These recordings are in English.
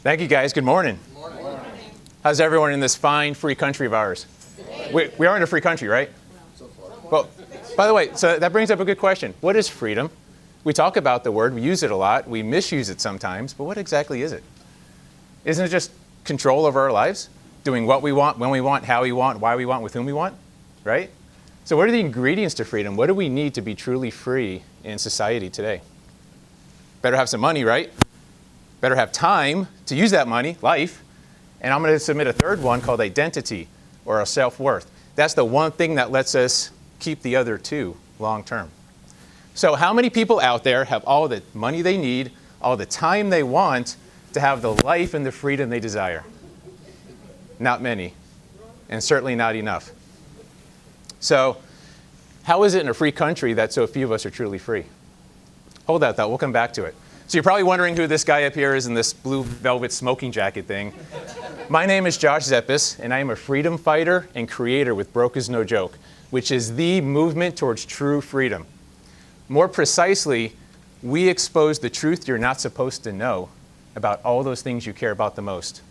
Thank you, guys. Good morning. Good morning. How's everyone in this fine, free country of ours? We are in a free country, right? So far. Well, by the way, so that brings up a good question. What is freedom? We talk about the word. We use it a lot. We misuse it sometimes. But what exactly is it? Isn't it just control over our lives? Doing what we want, when we want, how we want, why we want, with whom we want, right? So what are the ingredients to freedom? What do we need to be truly free in society today? Better have some money, right? Better have time to use that money, life. And I'm going to submit a third one called identity or our self-worth. That's the one thing that lets us keep the other two long term. So how many people out there have all the money they need, all the time they want to have the life and the freedom they desire? Not many, and certainly not enough. So how is it in a free country that so few of us are truly free? Hold that thought. We'll come back to it. So you're probably wondering who this guy up here is in this blue velvet smoking jacket thing. My name is Josh Zeppis, and I am a freedom fighter and creator with Broke is No Joke, which is the movement towards true freedom. More precisely, we expose the truth you're not supposed to know about all those things you care about the most.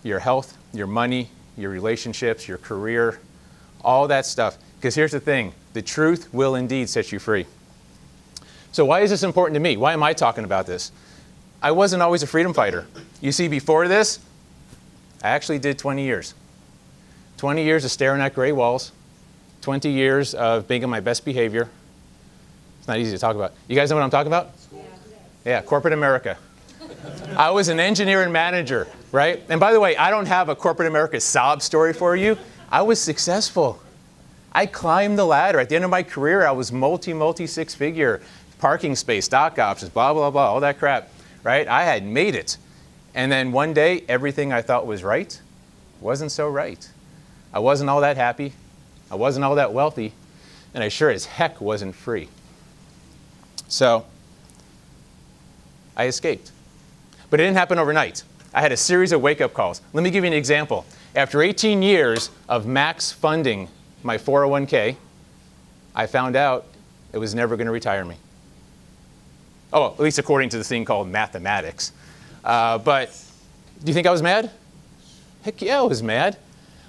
Your health, your money, your relationships, your career, all that stuff. Because here's the thing, the truth will indeed set you free. So why is this important to me? Why am I talking about this? I wasn't always a freedom fighter. You see, before this, I actually did 20 years. 20 years of staring at gray walls, 20 years of being on my best behavior. It's not easy to talk about. You guys know what I'm talking about? Yeah, corporate America. I was an engineer and manager, right? And by the way, I don't have a corporate America sob story for you. I was successful. I climbed the ladder. At the end of my career, I was multi six-figure. Parking space, stock options, blah, blah, blah, all that crap, right? I had made it. And then one day, everything I thought was right wasn't so right. I wasn't all that happy. I wasn't all that wealthy. And I sure as heck wasn't free. So I escaped. But it didn't happen overnight. I had a series of wake-up calls. Let me give you an example. After 18 years of max funding my 401k, I found out it was never going to retire me. Oh, at least according to this thing called mathematics. But do you think I was mad? Heck yeah, I was mad.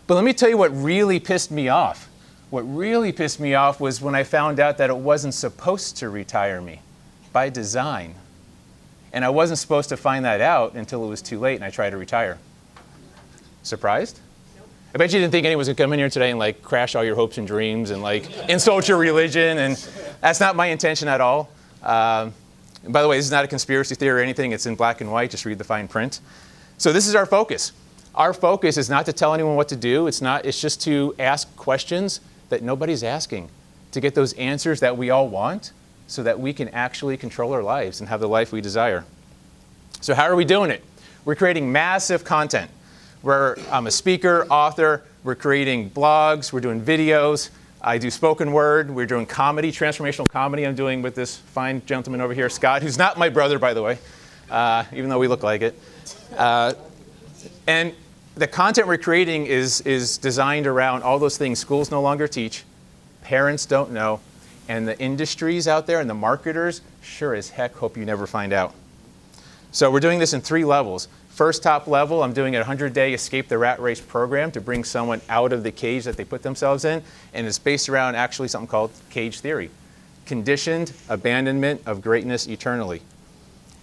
But let me tell you what really pissed me off. What really pissed me off was when I found out that it wasn't supposed to retire me by design. And I wasn't supposed to find that out until it was too late and I tried to retire. Surprised? Nope. I bet you didn't think anyone was going to come in here today and like crash all your hopes and dreams and like insult your religion. And that's not my intention at all. And by the way, this is not a conspiracy theory or anything. It's in black and white. Just read the fine print. So this is our focus. Our focus is not to tell anyone what to do. It's just to ask questions that nobody's asking, to get those answers that we all want so that we can actually control our lives and have the life we desire. So how are we doing it? We're creating massive content. I'm a speaker, author. We're creating blogs. We're doing videos. I do spoken word. We're doing comedy, transformational comedy I'm doing with this fine gentleman over here, Scott, who's not my brother, by the way, even though we look like it. And the content we're creating is designed around all those things schools no longer teach, parents don't know, and the industries out there and the marketers sure as heck hope you never find out. So we're doing this in 3 levels. First top level, I'm doing a 100-day Escape the Rat Race program to bring someone out of the cage that they put themselves in. And it's based around actually something called cage theory. Conditioned abandonment of greatness eternally.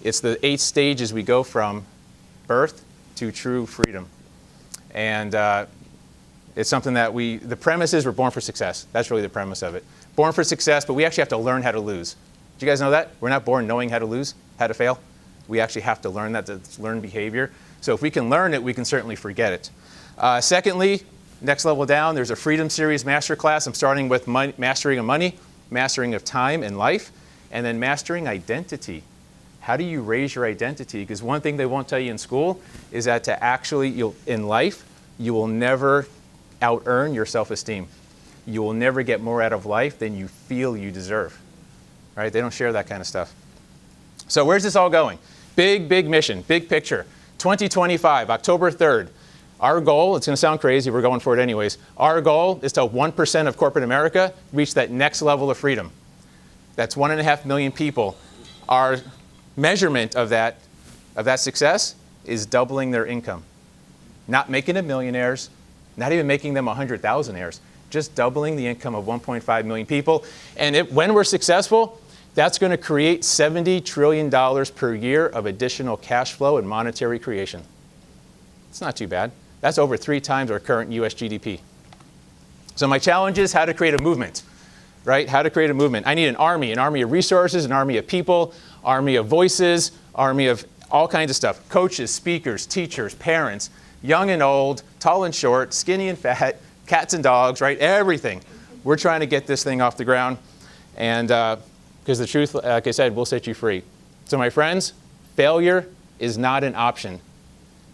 It's the 8 stages we go from birth to true freedom. And it's something that the premise is we're born for success. That's really the premise of it. Born for success, but we actually have to learn how to lose. Do you guys know that? We're not born knowing how to lose, how to fail. We actually have to learn that, to learn behavior. So if we can learn it, we can certainly forget it. Secondly, next level down, there's a Freedom Series Masterclass. I'm starting with mastering of money, mastering of time and life, and then mastering identity. How do you raise your identity? Because one thing they won't tell you in school is that in life, you will never out-earn your self-esteem. You will never get more out of life than you feel you deserve. Right? They don't share that kind of stuff. So where's this all going? Big mission, big picture. 2025, October 3rd. Our goal, it's going to sound crazy, we're going for it anyways. Our goal is to 1% of corporate America reach that next level of freedom. That's 1.5 million people. Our measurement of that success is doubling their income. Not making them millionaires, not even making them 100,000aires, just doubling the income of 1.5 million people. And when we're successful, that's going to create $70 trillion per year of additional cash flow and monetary creation. It's not too bad. That's over 3 times our current US GDP. So my challenge is how to create a movement, right? How to create a movement. I need an army of resources, an army of people, army of voices, army of all kinds of stuff. Coaches, speakers, teachers, parents, young and old, tall and short, skinny and fat, cats and dogs, right? Everything. We're trying to get this thing off the ground. And because the truth, like I said, will set you free. So my friends, failure is not an option,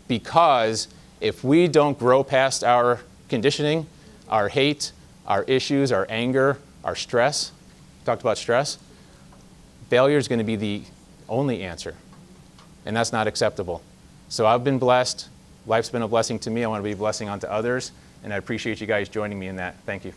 because if we don't grow past our conditioning, our hate, our issues, our anger, our stress, talked about stress, failure is going to be the only answer. And that's not acceptable. So I've been blessed. Life's been a blessing to me. I want to be a blessing onto others. And I appreciate you guys joining me in that. Thank you.